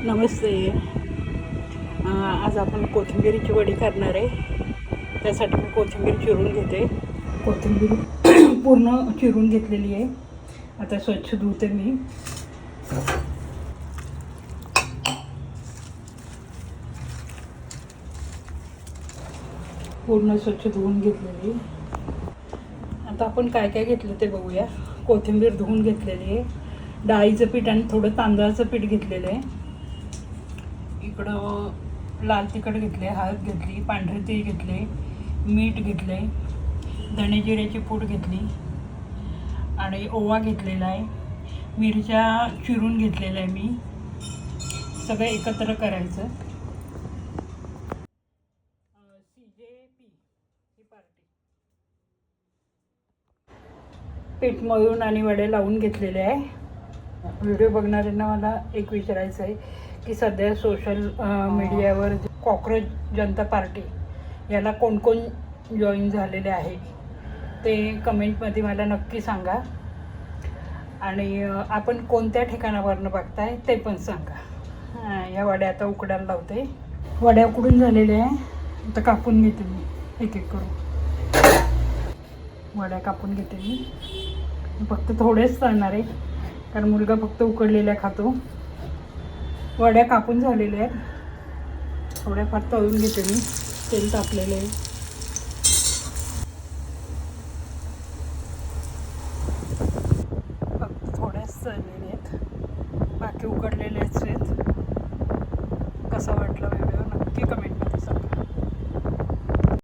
नमस्ते. आज आपण कोथिंबीरीची वडी करणार आहे. त्यासाठी मी कोथिंबीर चिरून घेते. कोथिंबीर पूर्ण चिरून घेतलेली आहे. आता स्वच्छ धुते मी. पूर्ण स्वच्छ धुवून घेतलेली. आता आपण काय काय घेतलं ते बघूया. कोथिंबीर धुवून घेतलेली आहे. डाळीचं पीठ आणि थोडं तांदळाचं पीठ घेतलेलं आहे. इकडं लाल तिखट घेतले, हळद घेतली, पांढरे तीळ घेतले, मीठ घेतले, धणे जिऱ्याची पूड घेतली आणि ओवा घेतलेला आहे. मिरच्या चिरून घेतलेल्या आहे मी. सगळं एकत्र करायचं. CJP ही पार्टी पीठ मळून आणि वडे लावून घेतलेले आहे. व्हिडिओ बघणाऱ्यांना मला एक विचारायचं आहे की सध्या सोशल मीडियावर कॉक्रोच जनता पार्टी याला कोण कोण जॉईन झालेले आहे ते कमेंटमध्ये मला नक्की सांगा. आणि आपण कोणत्या ठिकाणावरनं बघताय ते पण सांगा. या वड्या आता उकडायला लावते. वड्या उकडून झालेल्या आहे. आता कापून घेते मी एक एक करून. वड्या कापून घेते मी. फक्त थोडेच तळणार आहे कारण मुलगा फक्त उकडलेल्या खातो. वड्या कापून झालेल्या आहेत. थोड्याफार तळून घेते मी. तेल तापलेलं आहे.